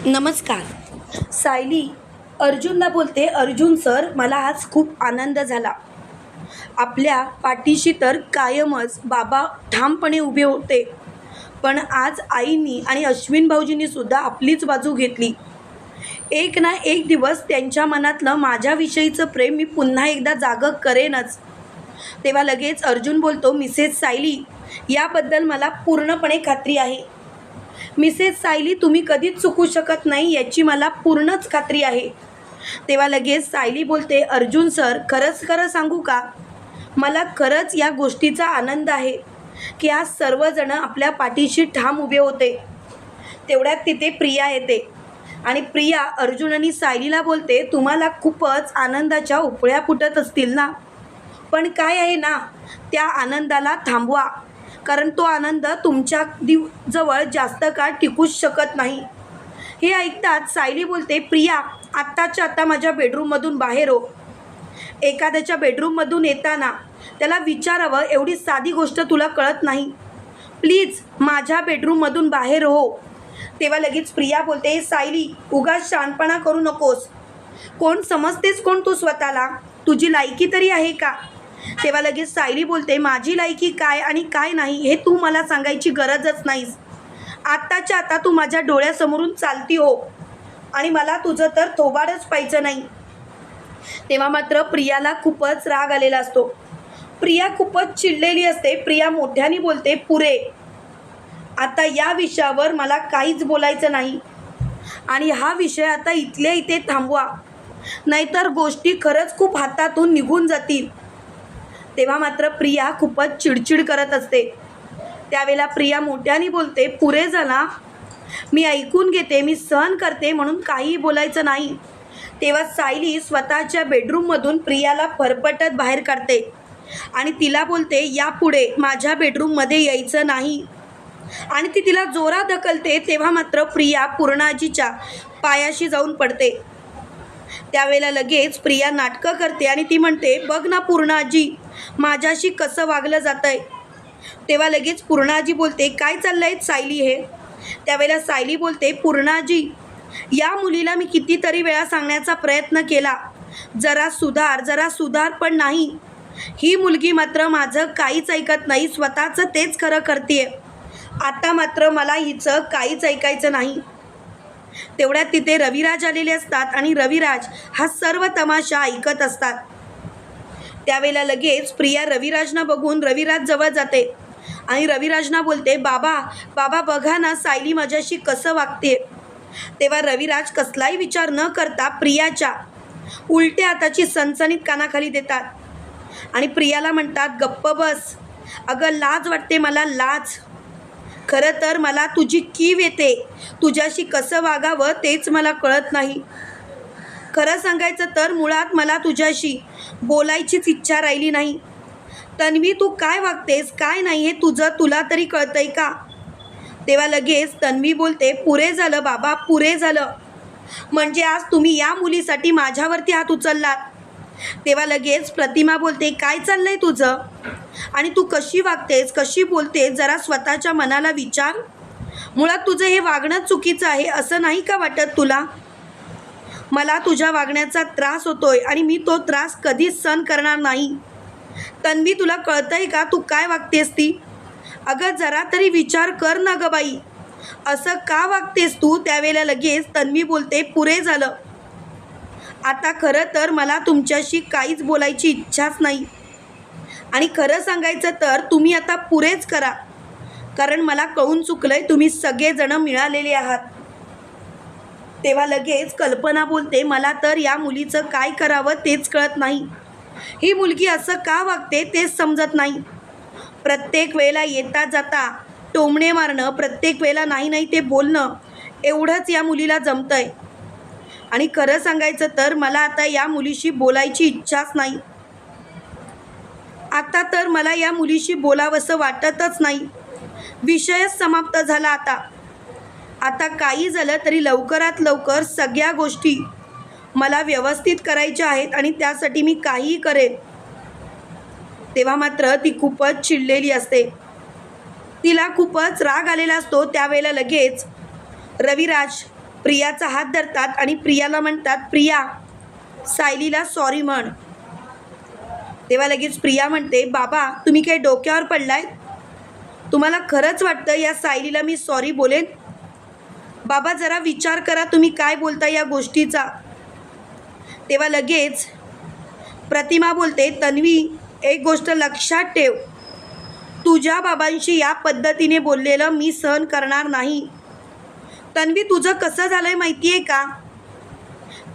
नमस्कार. सायली अर्जुनला बोलते, अर्जुन सर, मला आज खूप आनंद झाला. आपल्या पाठीशी तर कायमच बाबा ठामपणे उभे होते, पण आज आईंनी आणि अश्विन भाऊजींनी सुद्धा आपलीच बाजू घेतली. एक ना एक दिवस त्यांच्या मनातलं माझ्याविषयीचं प्रेम मी पुन्हा एकदा जागं करेनच. तेव्हा लगेच अर्जुन बोलतो, मिसेस सायली, याबद्दल मला पूर्णपणे खात्री आहे. मिसेस सायली, तुम्ही कधीच चुकू शकत नाही याची मला पूर्णच खात्री आहे. तेव्हा लगेच सायली बोलते, अर्जुन सर, खरं सांगू का, मला खरंच या गोष्टीचा आनंद आहे की आज सर्वजण आपल्या पाठीशी ठाम उभे होते. तेवढ्यात तिथे प्रिया येते आणि प्रिया अर्जुन आणि सायलीला बोलते, तुम्हाला खूपच आनंदाच्या उपळ्या फुटत असतील ना, पण काय आहे ना, त्या आनंदाला थांबवा, कारण तो आनंद तुमच्या जवळ जास्त काळ टिकूच शकत नाही. हे ऐकताच सायली बोलते, प्रिया, आत्ताच्या आत्ता माझ्या बेडरूममधून बाहेर हो. एखाद्याच्या बेडरूममधून येताना त्याला विचारावं एवढी साधी गोष्ट तुला कळत नाही. प्लीज माझ्या बेडरूममधून बाहेर हो. तेव्हा लगेच प्रिया बोलते, सायली, उगाच शहाणपणा करू नकोस. कोण समजतेस कोण तू स्वतःला? तुझी लायकी तरी आहे का? तेव्हा लगेच सायली बोलते, माझी लायकी काय आणि काय नाही हे तू मला सांगायची गरजच नाहीस. आत्ताच्या आता तू माझ्या डोळ्यासमोरून चालती हो आणि मला तुझं तर थोबाडच पाहिजे नाही. तेव्हा मात्र प्रियाला खूपच राग आलेला असतो. प्रिया खूपच चिडलेली असते. प्रिया मोठ्याने बोलते, पुरे, आता या विषयावर मला काहीच बोलायचं नाही आणि हा विषय आता इथल्या इथे थांबवा, नाहीतर गोष्टी खरंच खूप हातातून निघून जातील. तेव्हा मात्र प्रिया खूपच चिडचिड करत असते. त्यावेळेला प्रिया मोठ्याने बोलते, पुरे झाला, मी ऐकून घेते, मी सहन करते, म्हणून काहीही बोलायचं नाही. तेव्हा सायली स्वतःच्या बेडरूममधून प्रियाला फरफटत बाहेर काढते आणि तिला बोलते, यापुढे माझ्या बेडरूममध्ये यायचं नाही, आणि ती तिला जोरात ढकलते. तेव्हा मात्र प्रिया पूर्णाजीच्या पायाशी जाऊन पडते. त्यावेळेला लगेच प्रिया नाटकं करते आणि ती म्हणते, बघ ना पूर्णाजी, माझ्याशी कसं वागलं जातं आहे. तेव्हा लगेच पूर्णाजी बोलते, काय चाललं आहे सायली हे? त्यावेळेला सायली बोलते, पूर्णाजी, या मुलीला मी कितीतरी वेळा सांगण्याचा प्रयत्न केला, जरा सुधार, पण नाही. ही मुलगी मात्र माझं काहीच ऐकत नाही, स्वतःचं तेच खरं करते. आता मात्र मला हिचं काहीच ऐकायचं नाही. तेवढ्यात तिथे रविराज आलेले असतात आणि रविराज हा सर्व तमाशा ऐकत असतात. त्यावेळेला लगेच प्रिया रविराजना बघून रविराज जवळ जाते आणि रविराजना बोलते, बाबा बघा ना सायली माझ्याशी कसं वागते. तेव्हा रविराज कसलाही विचार न करता प्रियाच्या उलट्या हाताची सणसणीत कानाखाली देतात आणि प्रियाला म्हणतात, गप्प बस, अगं लाज वाटते मला, लाज. खरं तर मला तुझी कीव येते, तुझ्याशी कसं वागावं तेच मला कळत नाही. खरं सांगायचं तर मुळात मला तुझ्याशी बोलायचीच इच्छा राहिली नाही. तन्वी, तू काय वागतेस काय नाही हे तुला तरी कळतंय का? तेव्हा लगेच तन्वी बोलते, पुरे झालं बाबा, पुरे झालं. म्हणजे आज तुम्ही या मुलीसाठी माझ्यावरती हात उचललात. तेव्हा लगेच प्रतिमा बोलते, काय चाललंय तुझं आणि तू कशी वागतेस, कशी बोलतेस, जरा स्वतःच्या मनाला विचार. मुळात तुझं हे वागणं चुकीचं आहे असं नाही का वाटत तुला? मला तुझ्या वागण्याचा त्रास होतोय आणि मी तो त्रास कधीच सहन करणार नाही. तन्वी, तुला कळतंय का तू काय वागतेस ती? अगं जरा तरी विचार कर ना गं बाई, असं का वागतेस तू? त्यावेळेला लगेच तन्वी बोलते, पुरे झालं. आता खरं तर मला तुमच्याशी काहीच बोलायची इच्छाच नाही आणि खरं सांगायचं तर तुम्ही आता पुरेच करा, कारण मला कळून चुकलंय, तुम्ही सगळेजण मिळालेले आहात. तेव्हा लगेच कल्पना बोलते, मला तर या मुलीचं काय करावं तेच कळत नाही. ही मुलगी असं का वागते तेच समजत नाही. प्रत्येक वेळेला येता जाता टोमणे मारणं, प्रत्येक वेळेला नाही ते बोलणं, एवढंच या मुलीला जमतंय. आणि खरं सांगायचं तर मला आता या मुलीशी बोलायची इच्छाच नाही. आता तर मला या मुलीशी बोलावंसं वाटतच नाही. विषयच समाप्त झाला. आता काही झालं तरी लवकरात लवकर सगळ्या गोष्टी मला व्यवस्थित करायच्या आहेत आणि त्यासाठी मी काहीही करेन. तेव्हा मात्र ती खूपच चिडलेली असते. तिला खूपच राग आलेला असतो. त्यावेळेला लगेच रविराज प्रियाचा हात धरतात आणि प्रियाला म्हणतात, प्रिया सायलीला सॉरी म्हण. तेव्हा लगेच प्रिया म्हणते, बाबा तुम्ही काही डोक्यावर पडलाय? तुम्हाला खरंच वाटतं या सायलीला मी सॉरी बोलेन? बाबा जरा विचार करा तुम्ही काय बोलता या गोष्टीचा. तेव्हा लगेच प्रतिमा बोलते, तन्वी एक गोष्ट लक्षात ठेव, तुझ्या बाबांशी या पद्धतीने बोललेलं मी सहन करणार नाही. तन्वी तुझं कसं झालं आहे माहिती आहे का?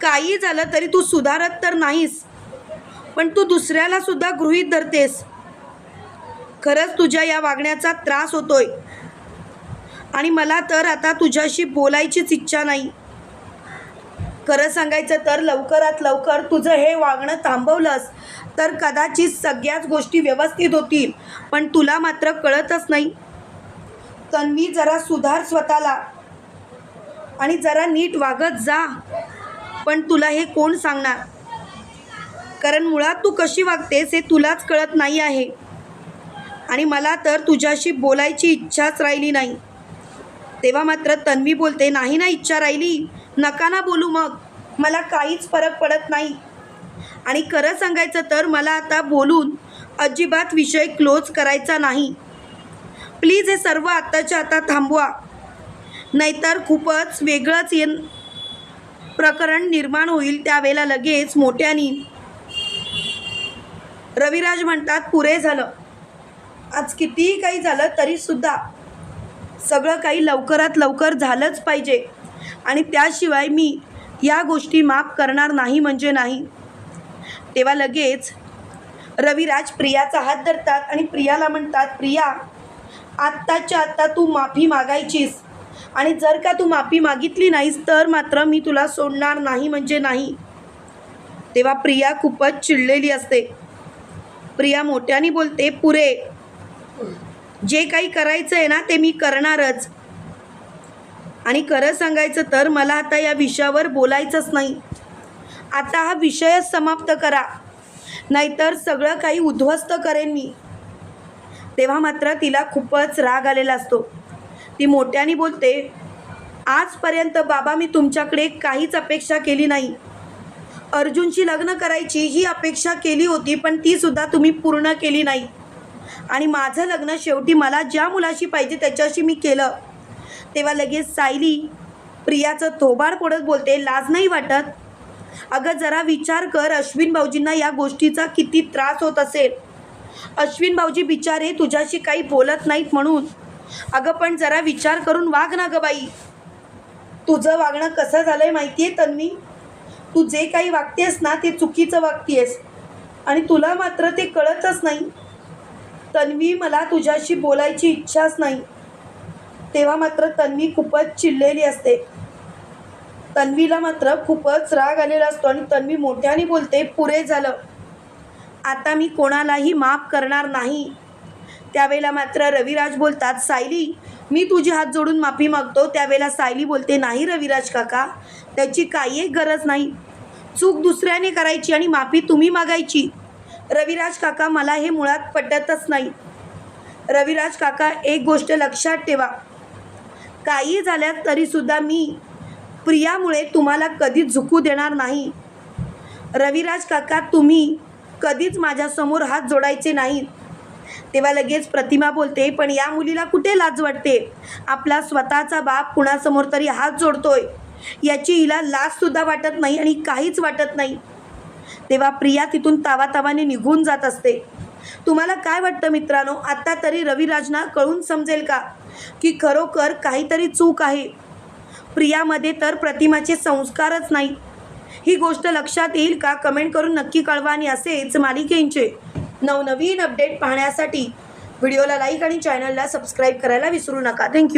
काही झालं तरी तू सुधारत तर नाहीस, पण तू दुसऱ्याला सुद्धा गृहीत धरतेस. खरंच तुझ्या या वागण्याचा त्रास होतोय आणि मला तर आता तुझ्याशी बोलायचीच इच्छा नाही. खरं सांगायचं तर लवकरात लवकर तुझं हे वागणं थांबवलंस तर कदाचित सगळ्याच गोष्टी व्यवस्थित होतील, पण तुला मात्र कळतच नाही. तन्वी जरा सुधार स्वतःला आणि जरा नीट वागत जा. पण तुला हे कोण सांगणार? कारण मुळात तू कशी वागतेस हे तुलाच कळत नाही आहे आणि मला तर तुझ्याशी बोलायची इच्छाच राहिली नाही. तेव्हा मात्र तन्वी बोलते, नाही ना इच्छा राहिली, नका ना बोलू, मग मला काहीच फरक पडत नाही. आणि खरं सांगायचं तर मला आता बोलून अजिबात विषय क्लोज करायचा नाही. प्लीज हे सर्व आत्ताच्या आता थांबवा, नाहीतर खूपच वेगळंच प्रकरण निर्माण होईल. त्यावेळेला लगेच मोठ्यानी रविराज म्हणतात, पुरे झालं. आज कितीही काही झालं तरीसुद्धा सगळं काही लवकरात लवकर झालंच पाहिजे आणि त्याशिवाय मी या गोष्टी माफ करणार नाही म्हणजे नाही. तेव्हा लगेच रविराज प्रियाचा हात धरतात आणि प्रियाला म्हणतात, प्रिया आत्ताच्या आत्ता तू माफी मागायचीस आणि जर का तू माफी मागितली नाहीस तर मात्र मी तुला सोडणार नाही म्हणजे नाही. तेव्हा प्रिया खूपच चिडलेली असते. प्रिया मोठ्याने बोलते, पुरे, जे काही करायचं आहे ना ते मी करणारच. आणि खरं सांगायचं तर मला आता या विषयावर बोलायचंच नाही. आता हा विषयच समाप्त करा, नाहीतर सगळं काही उद्ध्वस्त करेन मी. तेव्हा मात्र तिला खूपच राग आलेला असतो. ती मोठ्याने बोलते, आजपर्यंत बाबा मी तुमच्याकडे काहीच अपेक्षा केली नाही. अर्जुनशी लग्न करायची ही अपेक्षा केली होती, पण तीसुद्धा तुम्ही पूर्ण केली नाही. आणि माझं लग्न शेवटी मला ज्या मुलाशी पाहिजे त्याच्याशी मी केलं. तेव्हा लगेच सायली प्रियाचं थोबाड फोडत बोलते, लाज नाही वाटत? अगं जरा विचार कर, अश्विन भाऊजींना या गोष्टीचा किती त्रास होत असेल. अश्विन भाऊजी बिचारे तुझ्याशी काही बोलत नाहीत म्हणून. अगं पण जरा विचार करून वाग ना गं बाई. तुझं वागणं कसं झालं आहे माहिती आहे तन्वी? तू जे काही वागतेस ना ते चुकीचं वागतेस आणि तुला मात्र ते कळतच नाही. तन्वी मला तुझ्याशी बोलायची इच्छाच नाही. तेव्हा मात्र तन्वी खूपच चिडलेली असते. तन्वीला मात्र खूपच राग आलेला असतो आणि तन्वी मोठ्याने बोलते, पुरे झालं, आता मी कोणालाही माफ करणार नाही. त्यावेळेला मात्र रविराज बोलतात, सायली मी तुझी हात जोडून माफी मागतो. त्यावेळेला सायली बोलते, नाही रविराज काका, त्याची काही गरज नाही. चूक दुसऱ्याने करायची आणि माफी तुम्ही मागायची. रविराज काका मला हे मुळात पटतच नाही. रविराज काका एक गोष्ट लक्षात ठेवा, काही झाल्यास तरीसुद्धा मी प्रियामुळे तुम्हाला कधीच झुकू देणार नाही. रविराज काका तुम्ही कधीच माझ्यासमोर हात जोडायचे नाहीत. तेव्हा लगेच प्रतिमा बोलते, पण या मुलीला कुठे लाज वाटते? आपला स्वतःचा बाप कुणासमोर तरी हात जोडतोय याची हिला लाजसुद्धा वाटत नाही आणि काहीच वाटत नाही. तेव्हा प्रिया तिथून तावातावाने निघून जात असते. तुम्हाला काय वाटतं मित्रांनो, आत्ता तरी रविराजना कळून समजेल का की खरोखर काहीतरी चूक आहे? प्रियामध्ये तर प्रतिमाचे संस्कारच नाही. ही गोष्ट लक्षात येईल का? कमेंट करून नक्की कळवा. आणि असेच मालिकेंचे नवनवीन अपडेट पाहण्यासाठी व्हिडिओला लाईक आणि चॅनलला सबस्क्राईब करायला विसरू नका. थँक्यू.